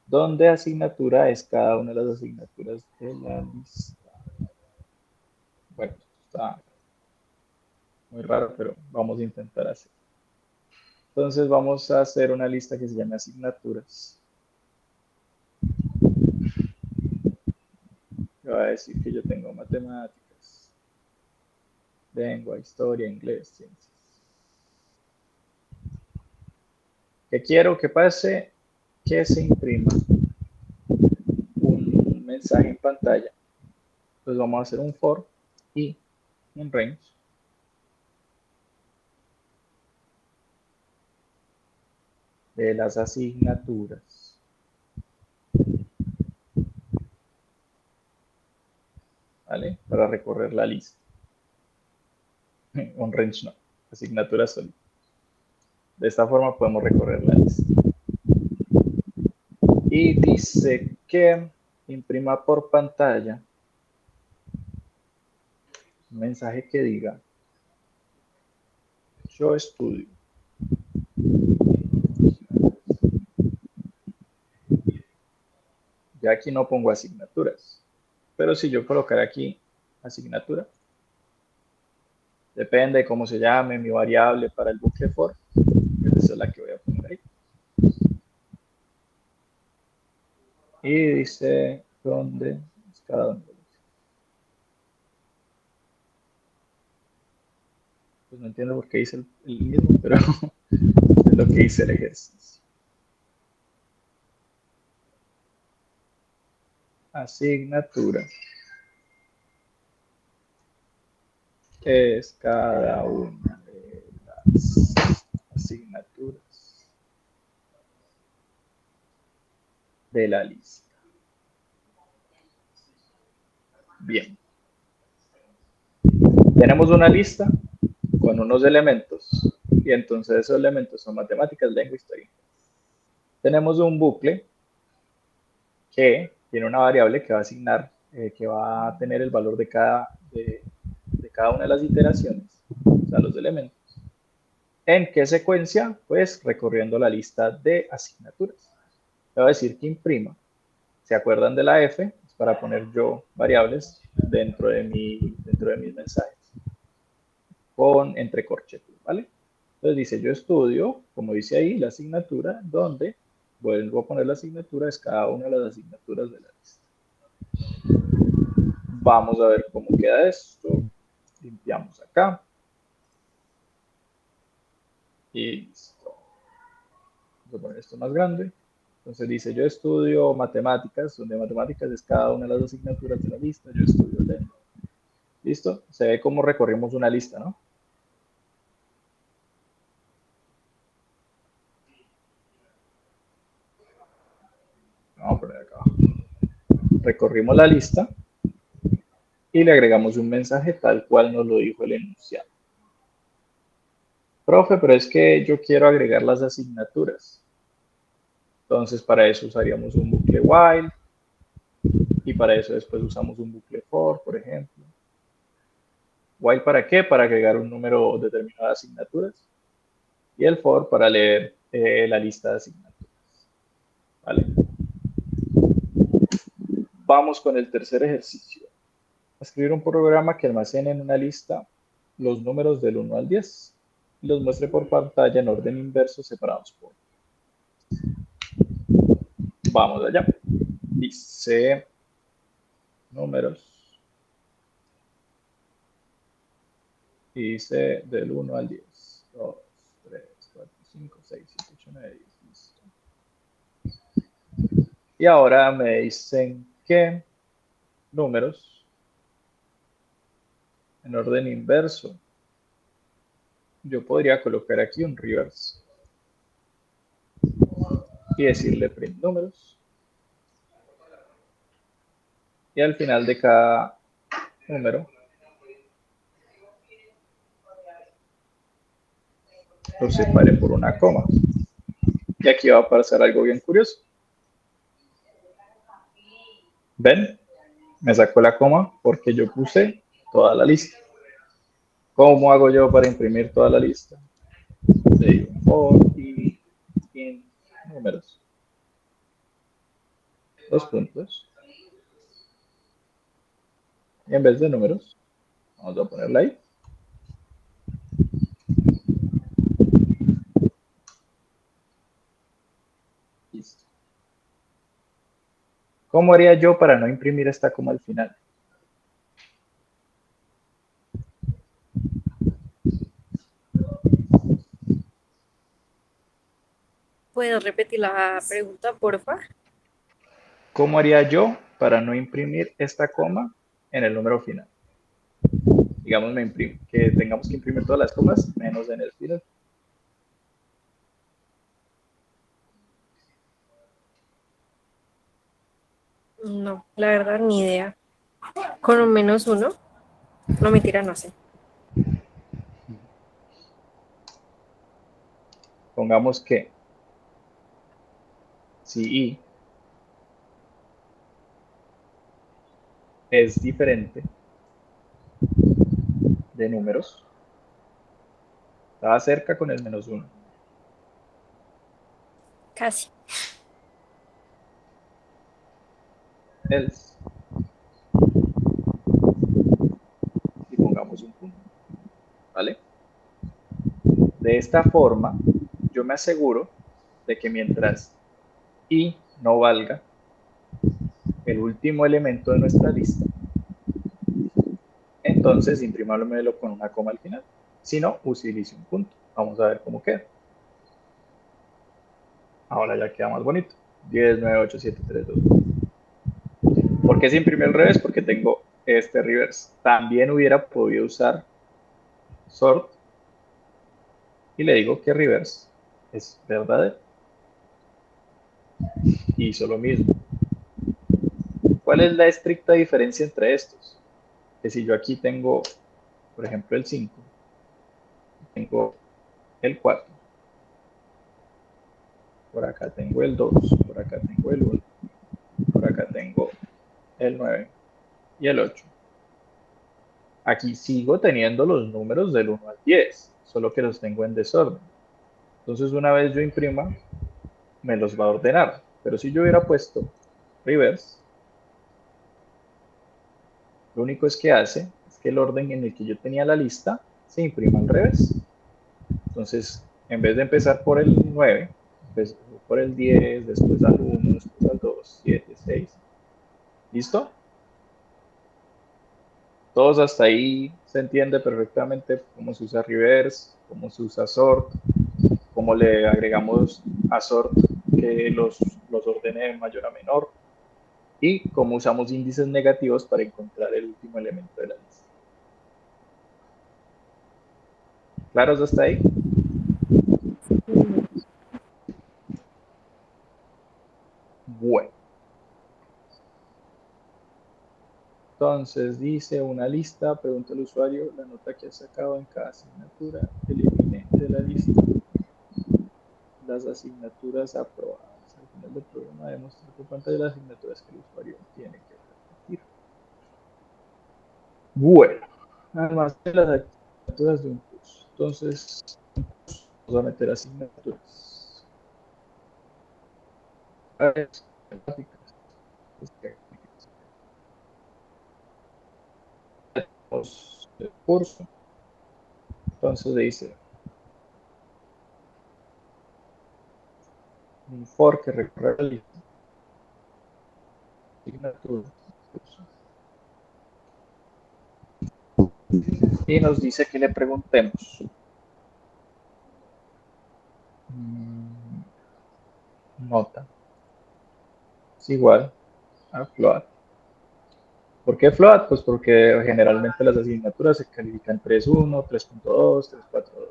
donde asignatura es cada una de las asignaturas de la lista. Bueno, está muy raro, pero vamos a intentar hacer. Entonces vamos a hacer una lista que se llame asignaturas. Yo voy a decir que yo tengo matemáticas, lengua, historia, inglés, ciencias. ¿Qué quiero que pase? Que se imprima un mensaje en pantalla. Entonces vamos a hacer un for y un range. De las asignaturas. ¿Vale? Para recorrer la lista. Un range no, asignaturas solo. De esta forma podemos recorrer la lista. Y dice que imprima por pantalla un mensaje que diga yo estudio. Ya aquí no pongo asignaturas, pero si yo colocar aquí asignatura, depende de cómo se llame mi variable para el bucle for, esa es la que voy a poner ahí. Y dice dónde es cada uno. Pues no entiendo por qué dice el mismo, pero es lo que dice el ejercicio. Asignatura es cada una de las asignaturas de la lista. Bien. Tenemos una lista con unos elementos y entonces esos elementos son matemáticas, lengua, historia. Tenemos un bucle que tiene una variable que va a asignar, que va a tener el valor de cada cada una de las iteraciones, o sea, los elementos. ¿En qué secuencia? Pues recorriendo la lista de asignaturas. Le voy a decir que imprima. ¿Se acuerdan de la F? Es para poner yo variables dentro de mis mensajes con entre corchetes, ¿vale? Entonces dice, yo estudio, como dice ahí, la asignatura, donde vuelvo a poner la asignatura, es cada una de las asignaturas de la lista. Vamos a ver cómo queda esto. Limpiamos acá. Y listo. Vamos a poner esto más grande. Entonces dice, yo estudio matemáticas, donde matemáticas es cada una de las asignaturas de la lista. Yo estudio lengua. ¿Listo? Se ve cómo recorrimos una lista, ¿no? Vamos a poner acá abajo. Recorrimos la lista y le agregamos un mensaje tal cual nos lo dijo el enunciado. Profe, pero es que yo quiero agregar las asignaturas. Entonces, para eso usaríamos un bucle while y para eso después usamos un bucle for, por ejemplo. While, ¿para qué? Para agregar un número determinado de asignaturas y el for para leer la lista de asignaturas. ¿Vale? Vamos con el tercer ejercicio. Escribir un programa que almacene en una lista los números del 1 al 10 y los muestre por pantalla en orden inverso separados por. Vamos allá. Dice números. Y dice del 1 al 10. 2, 3, 4, 5, 6, 7, 8, 9, 10. Listo. Y ahora me dicen que números en orden inverso. Yo podría colocar aquí un reverse y decirle print números. Y al final de cada número lo separe por una coma. Y aquí va a pasar algo bien curioso. ¿Ven? Me sacó la coma porque yo puse toda la lista. ¿Cómo hago yo para imprimir toda la lista? Le digo for y in números. Dos puntos. Y en vez de números, vamos a ponerla ahí. Listo. ¿Cómo haría yo para no imprimir esta coma al final? ¿Puedes repetir la pregunta, porfa? ¿Cómo haría yo para no imprimir esta coma en el número final? Digamos, que tengamos que imprimir todas las comas menos en el final. No, la verdad, ni idea. Con un -1. No, mentira, no sé. Pongamos que si i es diferente de números, estaba cerca con el -1. Casi. Else. Y pongamos un punto. ¿Vale? De esta forma, yo me aseguro de que mientras i no valga el último elemento de nuestra lista, entonces imprimámoslo con una coma al final. Si no, utilice un punto. Vamos a ver cómo queda. Ahora ya queda más bonito. 10, 9, 8, 7, 3, 2. ¿Por qué se imprimió al revés? Porque tengo este reverse. También hubiera podido usar sort y le digo que reverse es verdadero. Hizo lo mismo. ¿Cuál es la estricta diferencia entre estos? Que si yo aquí tengo, por ejemplo, el 5, tengo el 4, por acá tengo el 2, por acá tengo el 1, por acá tengo el 9 y el 8. aquí sigo teniendo los números del 1 al 10, solo que los tengo en desorden. Entonces, una vez yo imprima, me los va a ordenar. Pero si yo hubiera puesto reverse, lo único es que hace es que el orden en el que yo tenía la lista se imprima al revés. Entonces, en vez de empezar por el 9, empezó por el 10, después al 1, después al 2, 7, 6. ¿Listo? Todos hasta ahí se entiende perfectamente cómo se usa reverse, cómo se usa sort, cómo le agregamos a sort que los ordene de mayor a menor y cómo usamos índices negativos para encontrar el último elemento de la lista. ¿Claros hasta ahí? Bueno. Entonces dice una lista, pregunta al usuario la nota que ha sacado en cada asignatura, elimine de la lista las asignaturas aprobadas. Al final del programa demostrar por pantalla las asignaturas que el usuario tiene que repetir. Bueno, además de las asignaturas de un curso. Entonces, vamos a meter asignaturas. El curso. Entonces dice un for que recorre la lista. Asignatura. Y nos dice que le preguntemos. Nota es igual a float. ¿Por qué float? Pues porque generalmente las asignaturas se califican 3.1, 3.2,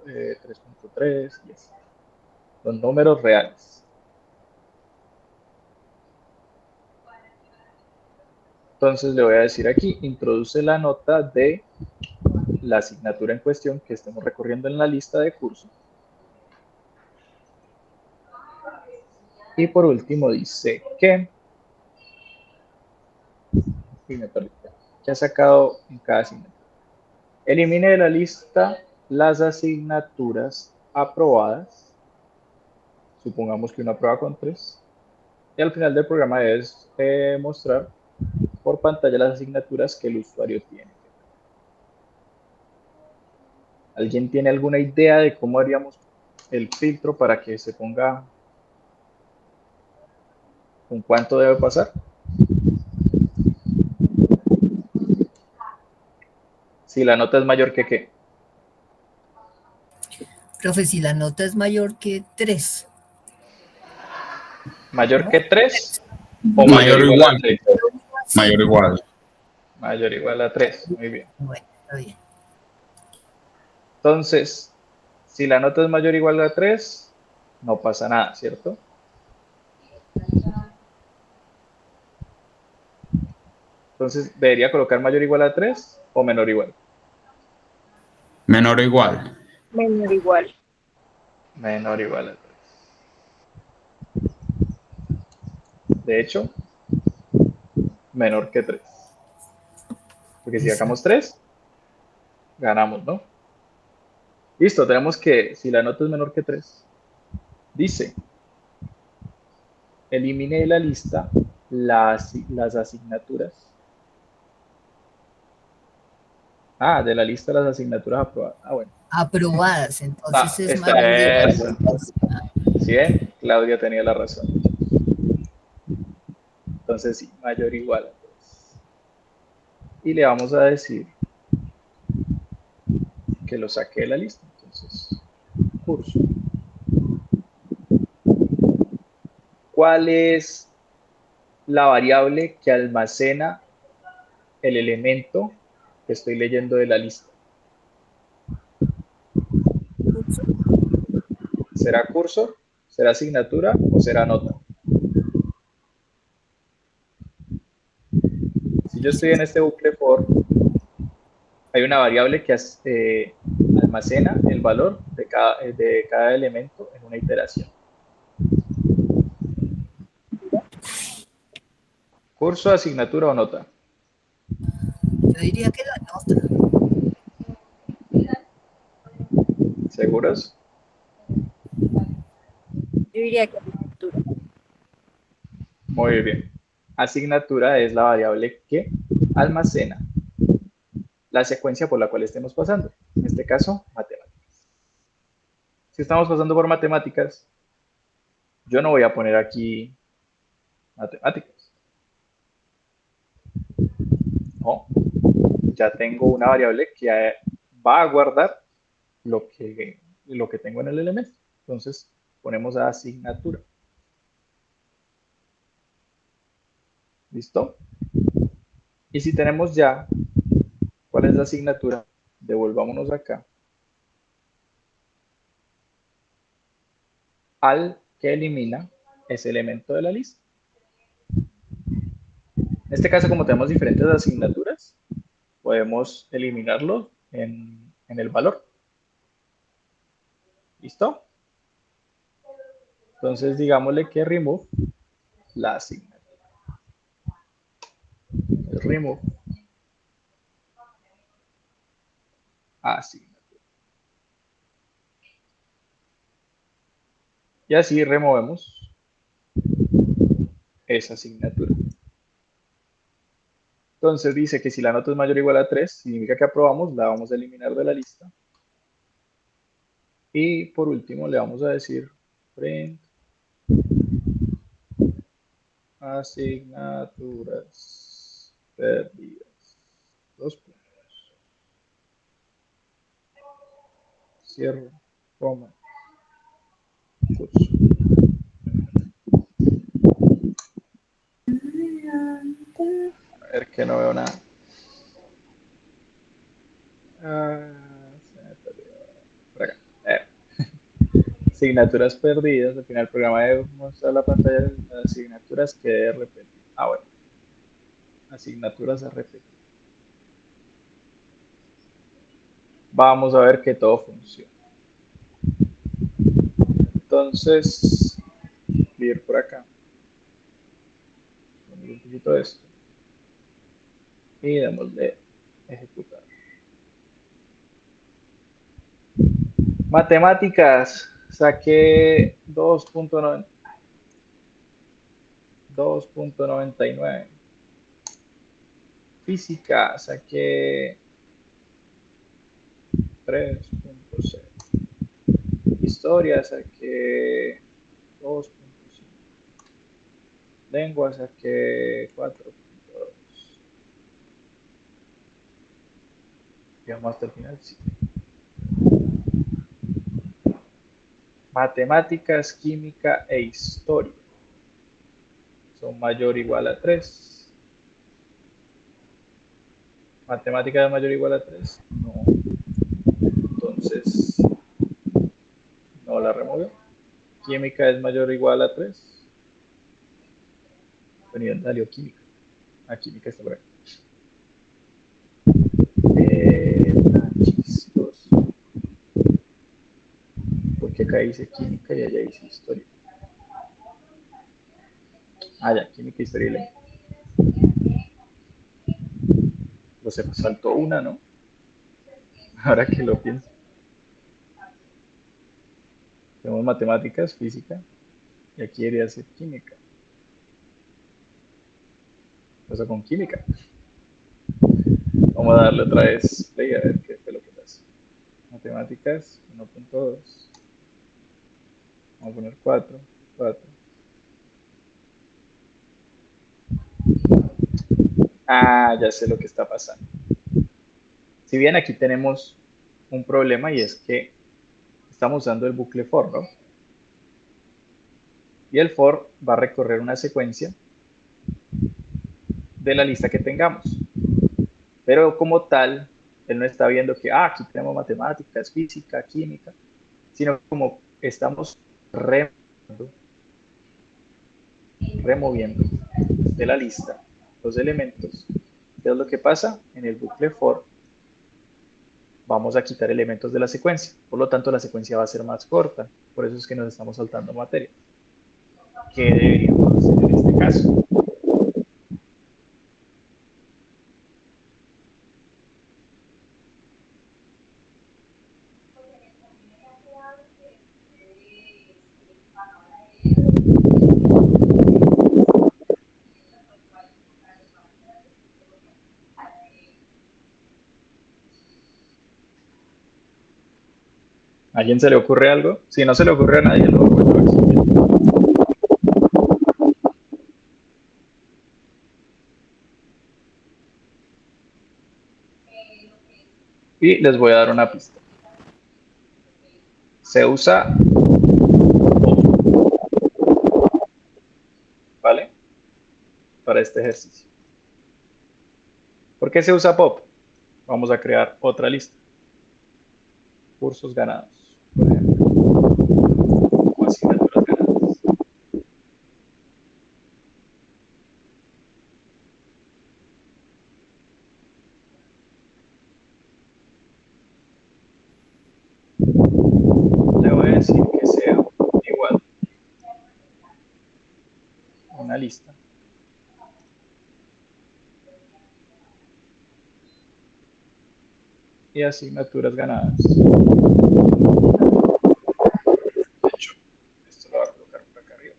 3.3 y así. Son números reales. Entonces le voy a decir aquí, introduce la nota de la asignatura en cuestión que estemos recorriendo en la lista de curso. Y por último dice que ha sacado en cada asignatura. Elimine de la lista las asignaturas aprobadas. Supongamos que una prueba con 3. Y al final del programa debes mostrar por pantalla las asignaturas que el usuario tiene. ¿Alguien tiene alguna idea de cómo haríamos el filtro para que se ponga con cuánto debe pasar? Si la nota es mayor que ¿qué? Profe, si la nota es mayor que 3. ¿Mayor que 3? ¿O Mayor o igual? a 3? Mayor o igual. Mayor o igual a 3. Muy bien. Bueno, está bien. Entonces, si la nota es mayor o igual a 3, no pasa nada, ¿cierto? Entonces, ¿debería colocar mayor o igual a 3 o menor o igual? Menor o igual. Menor igual. Menor o igual a 3. De hecho, menor que 3. Porque si sacamos 3, ganamos, ¿no? Listo, tenemos que, si la nota es menor que 3, dice, elimine de la lista las asignaturas. De la lista de las asignaturas aprobadas. Bueno. Aprobadas, entonces es mayor o igual. ¿Sí ven? Claudia tenía la razón. Entonces sí, mayor o igual a 3. Y le vamos a decir que lo saque de la lista. Entonces, curso. ¿Cuál es la variable que almacena el elemento que estoy leyendo de la lista? ¿Será cursor? ¿Será asignatura o será nota? Si yo estoy en este bucle for, hay una variable que almacena el valor de cada elemento en una iteración. ¿Curso, asignatura o nota? Yo diría que la nota. ¿Seguros? Yo diría que asignatura. Muy bien. Asignatura es la variable que almacena la secuencia por la cual estemos pasando. En este caso, matemáticas. Si estamos pasando por matemáticas, yo no voy a poner aquí matemáticas. No, ya tengo una variable que va a guardar lo que tengo en el elemento. Entonces, ponemos asignatura. ¿Listo? Y si tenemos ya cuál es la asignatura, devolvámonos acá al que elimina ese elemento de la lista. En este caso, como tenemos diferentes asignaturas, podemos eliminarlo en el valor. ¿Listo? Entonces, digámosle que remove la asignatura. Remove asignatura. Y así removemos esa asignatura. Entonces dice que si la nota es mayor o igual a 3, significa que aprobamos, la vamos a eliminar de la lista. Y por último le vamos a decir print asignaturas perdidas. Dos puntos. Cierro, coma, curso. A ver que no veo nada. Se me perdió. Por acá. Asignaturas perdidas. Al final el programa debe mostrar la pantalla de las asignaturas que debe repetir. Bueno. Asignaturas a repetir. Vamos a ver que todo funciona. Entonces, ir por acá. Poner un poquito de esto. Y démosle ejecutar. Matemáticas. Saqué 2.99. Física. Saqué 3.0. Historia. Saqué 2.5. Lengua. Saqué 4.2. Llegamos hasta el final. Sí. Matemáticas, química e historia son mayor o igual a 3. Matemática es mayor o igual a 3. No. Entonces, no la removió. Química es mayor o igual a 3. Venía salió química. Química está por aquí. Tan chistoso. Porque acá dice química y allá dice historia. Ya, química, historia y lengua. Pues se saltó una, ¿no? Ahora que lo pienso. Tenemos matemáticas, física, y aquí debería ser química. ¿Qué pasa con química? Vamos a darle otra vez play a ver qué fue lo que pasa. Matemáticas, 1.2. Vamos a poner 4. Ya sé lo que está pasando. Si bien aquí tenemos un problema y es que estamos usando el bucle for, ¿no? Y el for va a recorrer una secuencia de la lista que tengamos. Pero como tal, él no está viendo que, aquí tenemos matemáticas, física, química, sino como estamos removiendo de la lista los elementos. ¿Qué es lo que pasa? En el bucle for vamos a quitar elementos de la secuencia. Por lo tanto, la secuencia va a ser más corta. Por eso es que nos estamos saltando materia. ¿Qué deberíamos hacer en este caso? ¿A alguien se le ocurre algo? Si no se le ocurre a nadie, lo vuelvo a explicar. Y les voy a dar una pista. Se usa pop, ¿vale? Para este ejercicio. ¿Por qué se usa pop? Vamos a crear otra lista. Cursos ganados, por ejemplo. O asignaturas ganadas. Le voy a decir que sea igual a una lista. Y asignaturas ganadas. De hecho, esto lo voy a colocar por acá arriba.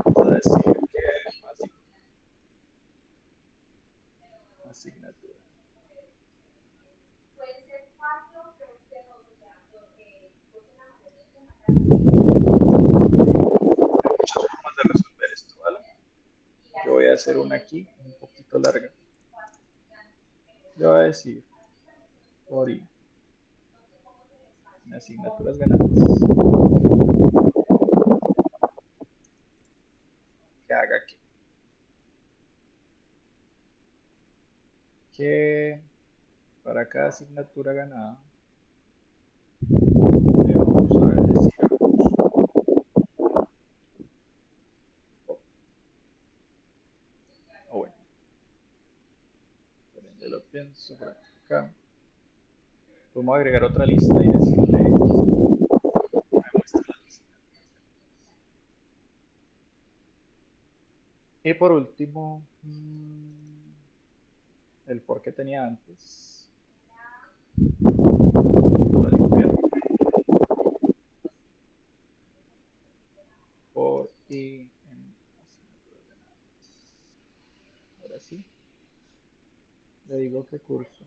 Vamos a decir que es asignatura. Muchas formas de resolver esto, ¿vale? Yo voy a hacer una aquí, un poquito larga. Yo voy a decir ORI, en asignaturas ganadas. Que haga aquí. Que para cada asignatura ganada le vamos a decir bueno, yo lo pienso por acá. Vamos a agregar otra lista y decirle me muestra la lista. Y por último, el por qué tenía antes. Para limpiar. Por y en asignaturas ganadas. Ahora sí. Le digo qué curso.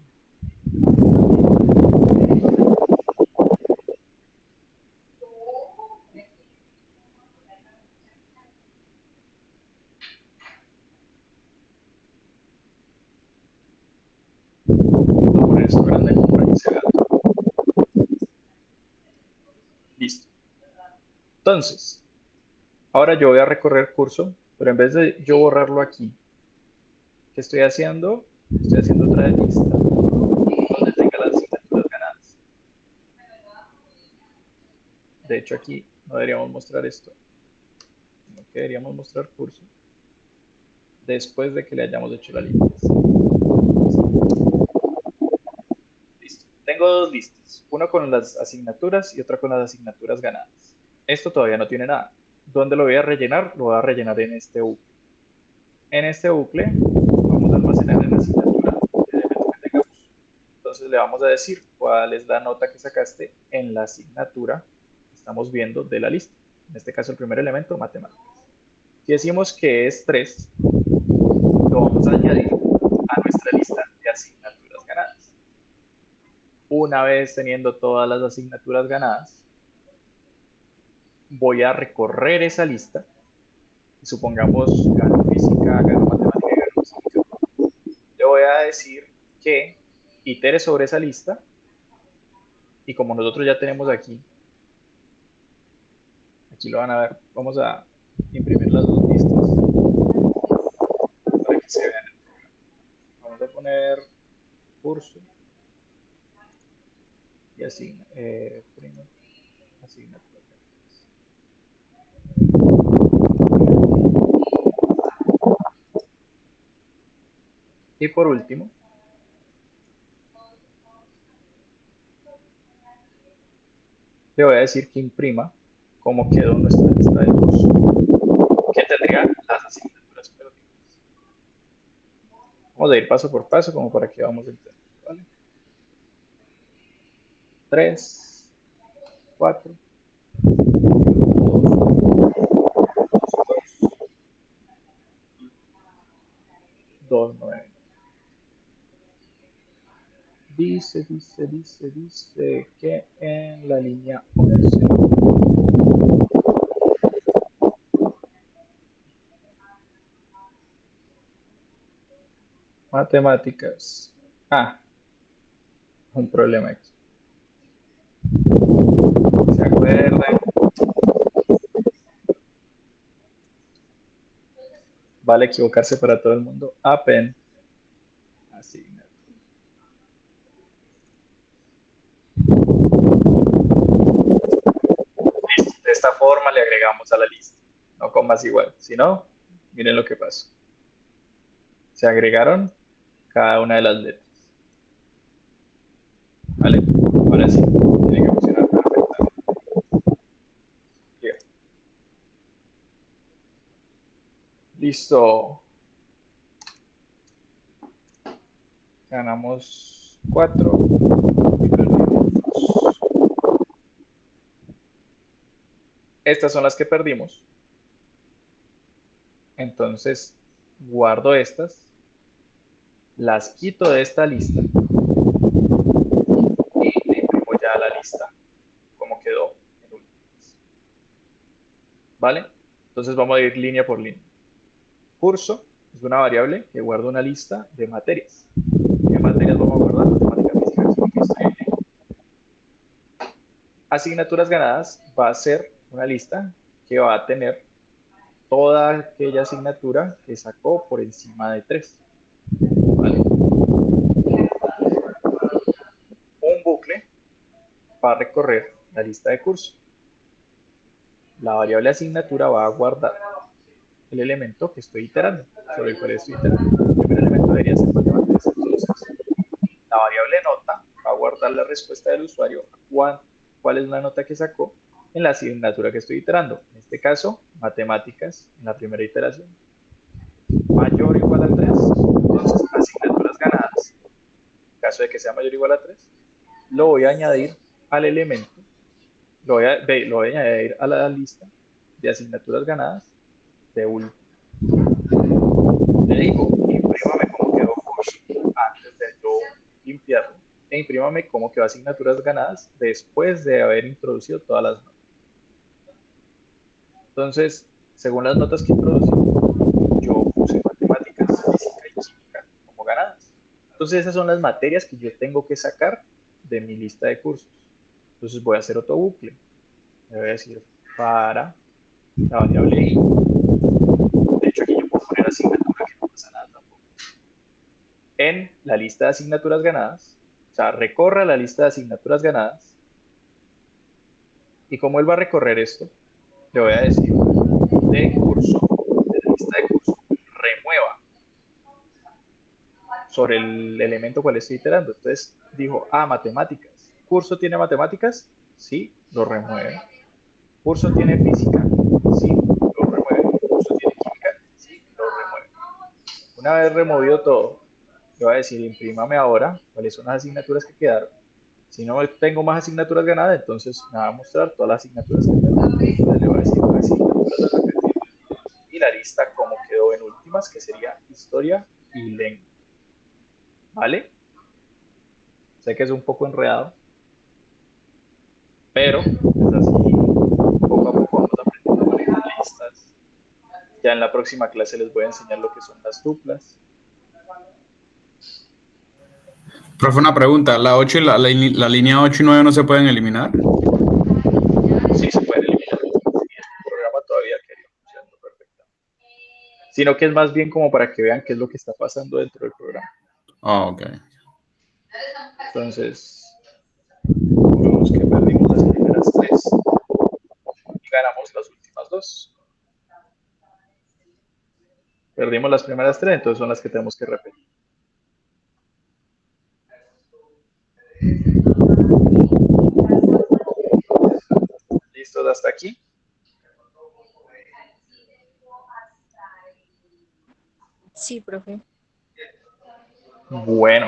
Voy a poner esto grande como para que se vea todo. Listo. Entonces, ahora yo voy a recorrer curso, pero en vez de yo borrarlo aquí, ¿qué estoy haciendo? Estoy haciendo otra lista donde tenga las asignaturas ganadas. De hecho, aquí no deberíamos mostrar esto, sino que deberíamos mostrar curso después de que le hayamos hecho la lista. Listo. Tengo dos listas, una con las asignaturas y otra con las asignaturas ganadas. Esto todavía no tiene nada. ¿Dónde lo voy a rellenar? Lo voy a rellenar en este bucle. En este bucle vamos a almacenar en la asignatura el elemento que tengamos. Entonces le vamos a decir cuál es la nota que sacaste en la asignatura que estamos viendo de la lista. En este caso el primer elemento, matemáticas. Si decimos que es 3, lo vamos a añadir a nuestra lista de asignaturas ganadas. Una vez teniendo todas las asignaturas ganadas, voy a recorrer esa lista y supongamos gano física, gano matemática y gano física. Le voy a decir que itere sobre esa lista y como nosotros ya tenemos aquí lo van a ver, vamos a imprimir las dos listas para que se vean el programa. Vamos a poner curso y asignatura. Y por último, le voy a decir que imprima cómo quedó nuestra lista de curso, que tendría las asignaturas perdidas. Vamos a ir paso por paso como para que vamos a entender, ¿vale? 3, 4, 2, dice que en la línea 11. Matemáticas. Un problema aquí. ¿Se acuerdan? Vale equivocarse para todo el mundo. Apen. Asignatura. De esta forma le agregamos a la lista. No con más igual. Si no, miren lo que pasó. Se agregaron cada una de las letras. ¿Vale? Ahora sí, tiene que funcionar perfectamente. Bien. Listo. Ganamos 4. Estas son las que perdimos. Entonces, guardo estas. Las quito de esta lista. Y le imprimo ya la lista. Como quedó en últimas. ¿Vale? Entonces vamos a ir línea por línea. Curso es una variable que guarda una lista de materias. ¿Qué materias vamos a guardar? Matemáticas, física, química, historia y lengua. Asignaturas ganadas va a ser una lista que va a tener toda aquella asignatura que sacó por encima de 3. ¿Vale? Un bucle va a recorrer la lista de curso. La variable asignatura va a guardar el elemento que estoy iterando, sobre el cual estoy iterando. El primer elemento debería ser matemáticas. Entonces, la variable nota va a guardar la respuesta del usuario a cuál es la nota que sacó en la asignatura que estoy iterando. En este caso, matemáticas, en la primera iteración, mayor o igual a 3. Entonces, asignaturas ganadas, en caso de que sea mayor o igual a 3, lo voy a añadir al elemento, lo voy a añadir a la lista de asignaturas ganadas de último. Le digo, imprímame cómo quedó curso antes de yo limpiarlo, e imprímame cómo quedó asignaturas ganadas después de haber introducido todas las notas. Entonces, según las notas que introducí, yo puse matemáticas, física y química como ganadas. Entonces, esas son las materias que yo tengo que sacar de mi lista de cursos. Entonces, voy a hacer otro bucle. Le voy a decir para la variable i. De hecho, aquí yo puedo poner asignatura, que no pasa nada tampoco. En la lista de asignaturas ganadas, o sea, recorra la lista de asignaturas ganadas. Y como él va a recorrer esto, le voy a decir de curso, de la lista de curso, remueva sobre el elemento cual estoy iterando. Entonces dijo, matemáticas. ¿Curso tiene matemáticas? Sí, lo remueve. ¿Curso tiene física? Sí, lo remueve. ¿Curso tiene química? Sí, lo remueve. Una vez removido todo, le voy a decir, imprímame ahora cuáles son las asignaturas que quedaron. Si no tengo más asignaturas ganadas, entonces me va a mostrar todas las asignaturas que quedaron. Entonces le voy a decir asignaturas a repetir. Y la lista como quedó en últimas, que sería historia y lengua. ¿Vale? Sé que es un poco enredado, pero es así. Poco a poco vamos aprendiendo a manejar listas. Ya en la próxima clase les voy a enseñar lo que son las duplas. Profe, una pregunta. ¿La 8 y la línea 8 y 9 no se pueden eliminar? Sí, se pueden eliminar. El programa todavía quería funcionando perfectamente. Sino que es más bien como para que vean qué es lo que está pasando dentro del programa. Ok. Entonces, vemos que perdimos las primeras 3 y ganamos las últimas 2. Perdimos las primeras 3, entonces son las que tenemos que repetir. ¿Listos hasta aquí? Sí, profe. Bueno,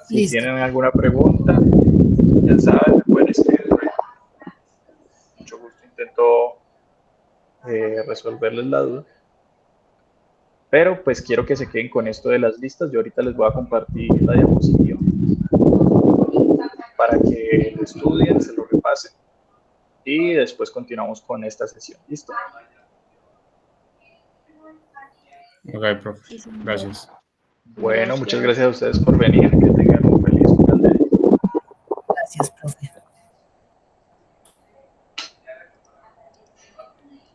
si Listo. tienen alguna pregunta, ya saben, me pueden escribir. Mucho gusto intento resolverles la duda. Pero pues quiero que se queden con esto de las listas. Yo ahorita les voy a compartir la diapositiva. para que lo estudien, se lo repasen y después continuamos con esta sesión. ¿Listo? Ok, profe. Sí, señor. Gracias. Bueno, muchas gracias a ustedes por venir. Que tengan un feliz final de día. Gracias, profe.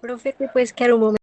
Profe, ¿te puedes quedar un momento?